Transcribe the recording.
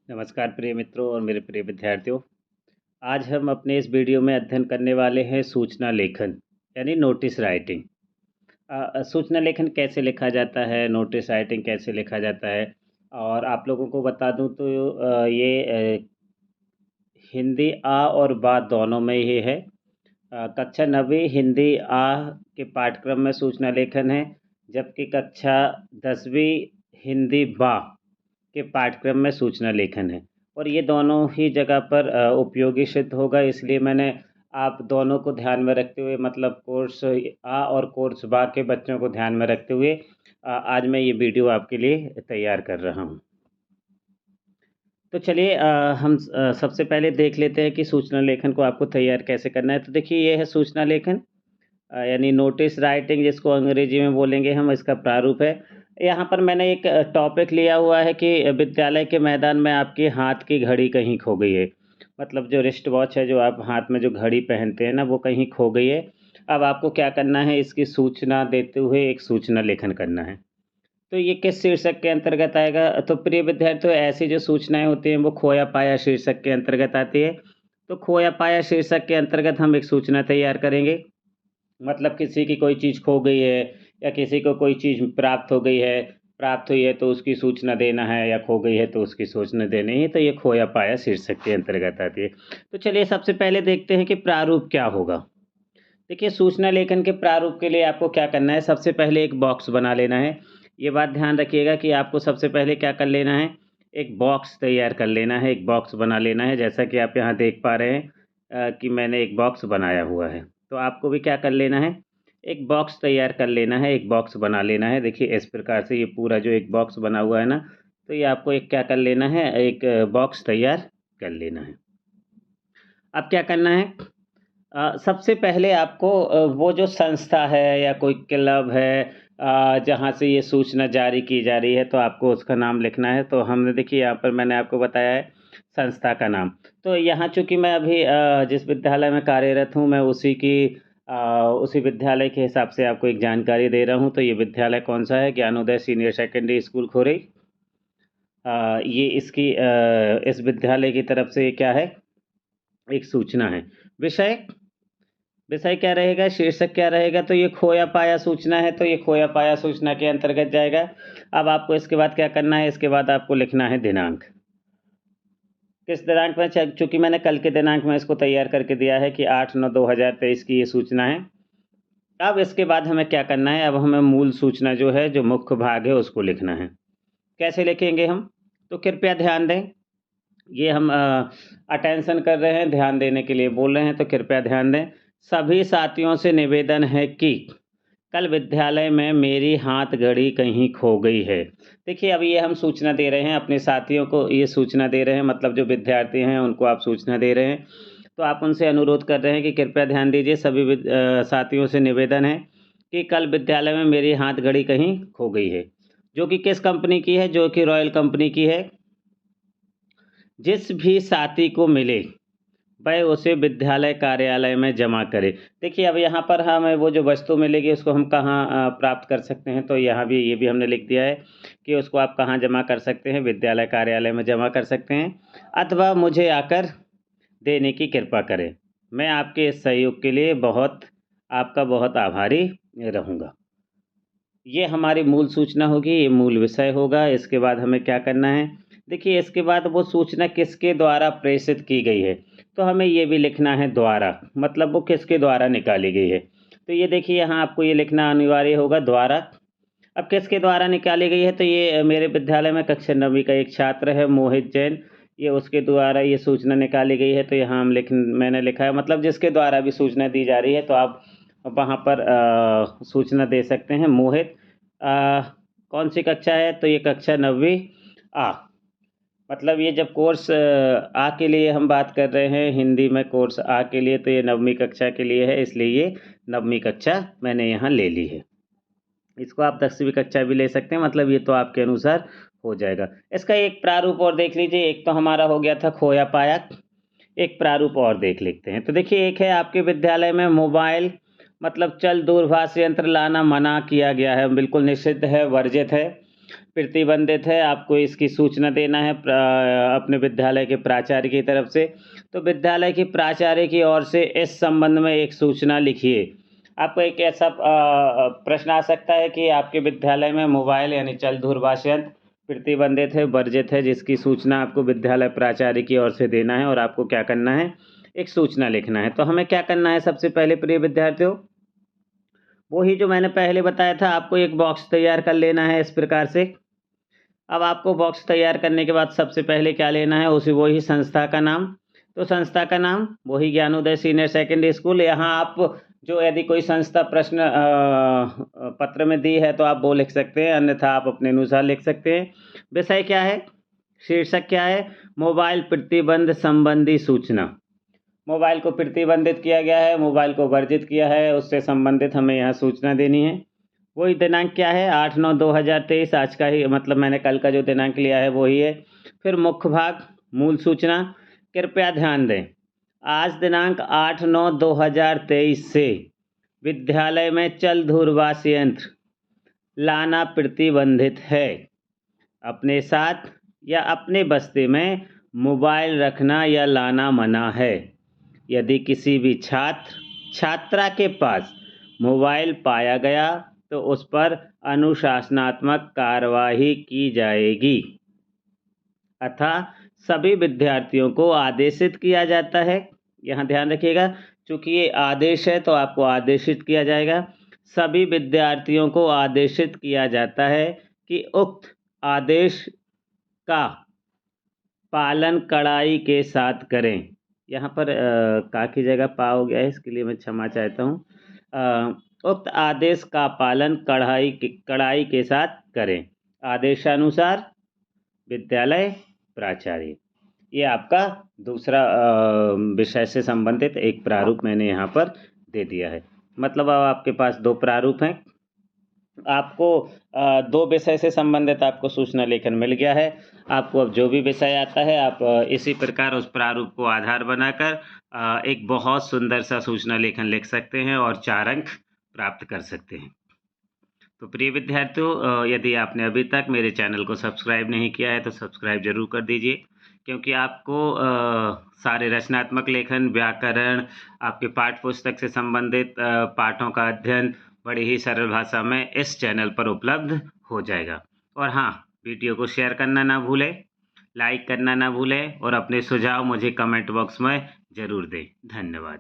नमस्कार प्रिय मित्रों और मेरे प्रिय विद्यार्थियों। आज हम अपने इस वीडियो में अध्ययन करने वाले हैं सूचना लेखन यानी नोटिस राइटिंग। सूचना लेखन कैसे लिखा जाता है, नोटिस राइटिंग कैसे लिखा जाता है। और आप लोगों को बता दूं तो हिंदी आ और बा दोनों में ये है। कक्षा 9वीं हिंदी आ के पाठ्यक्रम में सूचना लेखन है, जबकि कक्षा 10वीं हिंदी बा के पाठ्यक्रम में सूचना लेखन है। और ये दोनों ही जगह पर उपयोगी सिद्ध होगा, इसलिए मैंने आप दोनों को ध्यान में रखते हुए, मतलब कोर्स आ और कोर्स बा के बच्चों को ध्यान में रखते हुए आज मैं ये वीडियो आपके लिए तैयार कर रहा हूँ। तो चलिए हम सबसे पहले देख लेते हैं कि सूचना लेखन को आपको तैयार कैसे करना है। तो देखिए, ये है सूचना लेखन यानी नोटिस राइटिंग, जिसको अंग्रेजी में बोलेंगे हम, इसका प्रारूप है। यहाँ पर मैंने एक टॉपिक लिया हुआ है कि विद्यालय के मैदान में आपके हाथ की घड़ी कहीं खो गई है। मतलब जो रिस्ट वॉच है, जो आप हाथ में जो घड़ी पहनते हैं ना, वो कहीं खो गई है। अब आपको क्या करना है, इसकी सूचना देते हुए एक सूचना लेखन करना है। तो ये किस शीर्षक के अंतर्गत आएगा? तो प्रिय विद्यार्थियों, ऐसी जो सूचनाएं होती हैं वो खोया पाया शीर्षक के अंतर्गत आती है। तो खोया पाया शीर्षक के अंतर्गत हम एक सूचना तैयार करेंगे। मतलब किसी की कोई चीज़ खो गई है या किसी को कोई चीज़ प्राप्त हुई है तो उसकी सूचना देना है, या खो गई है तो उसकी सूचना देनी है। तो ये खोया पाया शीर्षक के अंतर्गत आती है। तो चलिए सबसे पहले देखते हैं कि प्रारूप क्या होगा। देखिए, सूचना लेखन के प्रारूप के लिए आपको क्या करना है, सबसे पहले एक बॉक्स बना लेना है। ये बात ध्यान रखिएगा कि आपको सबसे पहले क्या कर लेना है, एक बॉक्स तैयार कर लेना है, एक बॉक्स बना लेना है। जैसा कि आप यहाँ देख पा रहे हैं कि मैंने एक बॉक्स बनाया हुआ है। तो आपको भी क्या कर लेना है, एक बॉक्स तैयार कर लेना है, एक बॉक्स बना लेना है। देखिए, इस प्रकार से ये पूरा जो एक बॉक्स बना हुआ है ना, तो ये आपको एक क्या कर लेना है, एक बॉक्स तैयार कर लेना है। अब क्या करना है, सबसे पहले आपको वो जो संस्था है या कोई क्लब है जहाँ से ये सूचना जारी की जा रही है, तो आपको उसका नाम लिखना है। तो हमने देखिए यहाँ पर मैंने आपको बताया है संस्था का नाम। तो यहाँ चूँकि मैं अभी जिस विद्यालय में कार्यरत हूँ, मैं उसी विद्यालय के हिसाब से आपको एक जानकारी दे रहा हूँ। तो ये विद्यालय कौन सा है, ज्ञानोदय सीनियर सेकेंडरी स्कूल खोरई। ये इस विद्यालय की तरफ से क्या है, एक सूचना है। विषय विषय क्या रहेगा, शीर्षक क्या रहेगा, तो ये खोया पाया सूचना है, तो ये खोया पाया सूचना के अंतर्गत जाएगा। अब आपको इसके बाद क्या करना है, इसके बाद आपको लिखना है दिनांक। किस दिनांक में, चूंकि मैंने कल के दिनांक में इसको तैयार करके दिया है कि 8/9/2023 की ये सूचना है। अब इसके बाद हमें क्या करना है, अब हमें मूल सूचना जो है, जो मुख्य भाग है, उसको लिखना है। कैसे लिखेंगे हम, तो कृपया ध्यान दें। ये हम अटेंशन कर रहे हैं, ध्यान देने के लिए बोल रहे हैं, तो कृपया ध्यान दें। सभी साथियों से निवेदन है कि कल विद्यालय में मेरी हाथ घड़ी कहीं खो गई है। देखिए, अब ये हम सूचना दे रहे हैं अपने साथियों को, ये सूचना दे रहे हैं, मतलब जो विद्यार्थी हैं उनको आप सूचना दे रहे हैं। तो आप उनसे अनुरोध कर रहे हैं कि कृपया ध्यान दीजिए, सभी साथियों से निवेदन है कि कल विद्यालय में मेरी हाथ घड़ी कहीं खो गई है। जो कि किस कंपनी की है, जो कि रॉयल कंपनी की है। जिस भी साथी को मिले वह उसे विद्यालय कार्यालय में जमा करे। देखिए, अब यहाँ पर हमें वो जो वस्तु मिलेगी उसको हम कहाँ प्राप्त कर सकते हैं, तो यहाँ भी ये भी हमने लिख दिया है कि उसको आप कहाँ जमा कर सकते हैं, विद्यालय कार्यालय में जमा कर सकते हैं, अथवा मुझे आकर देने की कृपा करें। मैं आपके इस सहयोग के लिए आपका बहुत आभारी रहूँगा। ये हमारी मूल सूचना होगी, ये मूल विषय होगा। इसके बाद हमें क्या करना है, देखिए, इसके बाद वो सूचना किसके द्वारा प्रेषित की गई है, तो हमें ये भी लिखना है द्वारा, मतलब वो किसके द्वारा निकाली गई है। तो ये देखिए, यहाँ आपको ये लिखना अनिवार्य होगा, द्वारा। अब किसके द्वारा निकाली गई है, तो ये मेरे विद्यालय में कक्षा 9वीं का एक छात्र है, मोहित जैन, ये उसके द्वारा ये सूचना निकाली गई है। तो यहाँ मैंने लिखा है, मतलब जिसके द्वारा भी सूचना दी जा रही है, तो आप वहाँ पर सूचना दे सकते हैं। मोहित कौन सी कक्षा है, तो ये कक्षा 9वीं आ। मतलब ये जब कोर्स आ के लिए हम बात कर रहे हैं, हिंदी में कोर्स आ के लिए, तो ये 9वीं कक्षा के लिए है, इसलिए ये 9वीं कक्षा मैंने यहाँ ले ली है। इसको आप 10वीं कक्षा भी ले सकते हैं, मतलब ये तो आपके अनुसार हो जाएगा। इसका एक प्रारूप और देख लीजिए। एक तो हमारा हो गया था खोया पाया, एक प्रारूप और देख लेते हैं। तो देखिए, एक है आपके विद्यालय में मोबाइल, मतलब चल दूरभाष यंत्र लाना मना किया गया है, बिल्कुल निषिद्ध है, वर्जित है। प्रतिबंधित है, आपको इसकी सूचना देना है अपने विद्यालय के प्राचार्य की तरफ से। तो विद्यालय के प्राचार्य की ओर से इस संबंध में एक सूचना लिखिए। आपको एक ऐसा प्रश्न आ सकता है कि आपके विद्यालय में मोबाइल यानी चल दूरभाष यंत्र प्रतिबंधित है, वर्जित है, जिसकी सूचना आपको विद्यालय प्राचार्य की ओर से देना है और आपको क्या करना है, एक सूचना लिखना है। तो हमें क्या करना है सबसे पहले प्रिय विद्यार्थियों, वही जो मैंने पहले बताया था, आपको एक बॉक्स तैयार कर लेना है इस प्रकार से। अब आपको बॉक्स तैयार करने के बाद सबसे पहले क्या लेना है, उसी वही संस्था का नाम। तो संस्था का नाम वही ज्ञानोदय सीनियर सेकेंडरी स्कूल। यहाँ आप जो यदि कोई संस्था प्रश्न पत्र में दी है तो आप वो लिख सकते हैं, अन्यथा आप अपने अनुसार लिख सकते हैं। विषय क्या है, शीर्षक क्या है, मोबाइल प्रतिबंध संबंधी सूचना। मोबाइल को प्रतिबंधित किया गया है, मोबाइल को वर्जित किया है, उससे संबंधित हमें यहाँ सूचना देनी है। वही दिनांक क्या है, 8/9/2023, आज का ही, मतलब मैंने कल का जो दिनांक लिया है वही है। फिर मुख्य भाग, मूल सूचना। कृपया ध्यान दें, आज दिनांक 8/9/2023 से विद्यालय में चल दूरभाष यंत्र लाना प्रतिबंधित है। अपने साथ या अपने बस्ते में मोबाइल रखना या लाना मना है। यदि किसी भी छात्र छात्रा के पास मोबाइल पाया गया तो उस पर अनुशासनात्मक कार्रवाई की जाएगी, अतः सभी विद्यार्थियों को आदेशित किया जाता है। यहाँ ध्यान रखिएगा, चूंकि ये आदेश है तो आपको आदेशित किया जाएगा। सभी विद्यार्थियों को आदेशित किया जाता है कि उक्त आदेश का पालन कड़ाई के साथ करें। यहाँ पर का की जगह पा हो गया है, इसके लिए मैं क्षमा चाहता हूँ। उक्त आदेश का पालन कड़ाई के साथ करें। आदेशानुसार विद्यालय प्राचार्य। ये आपका दूसरा विषय से संबंधित एक प्रारूप मैंने यहाँ पर दे दिया है। मतलब अब आपके पास दो प्रारूप हैं। आपको दो विषय से संबंधित आपको सूचना लेखन मिल गया है। आपको अब जो भी विषय आता है आप इसी प्रकार उस प्रारूप को आधार बनाकर एक बहुत सुंदर सा सूचना लेखन लिख सकते हैं और 4 अंक प्राप्त कर सकते हैं। तो प्रिय विद्यार्थियों, यदि आपने अभी तक मेरे चैनल को सब्सक्राइब नहीं किया है तो सब्सक्राइब जरूर कर दीजिए, क्योंकि आपको सारे रचनात्मक लेखन, व्याकरण, आपके पाठ्य पुस्तक से संबंधित पाठों का अध्ययन बड़ी ही सरल भाषा में इस चैनल पर उपलब्ध हो जाएगा। और हाँ, वीडियो को शेयर करना ना भूलें, लाइक करना ना भूलें और अपने सुझाव मुझे कमेंट बॉक्स में ज़रूर दें। धन्यवाद।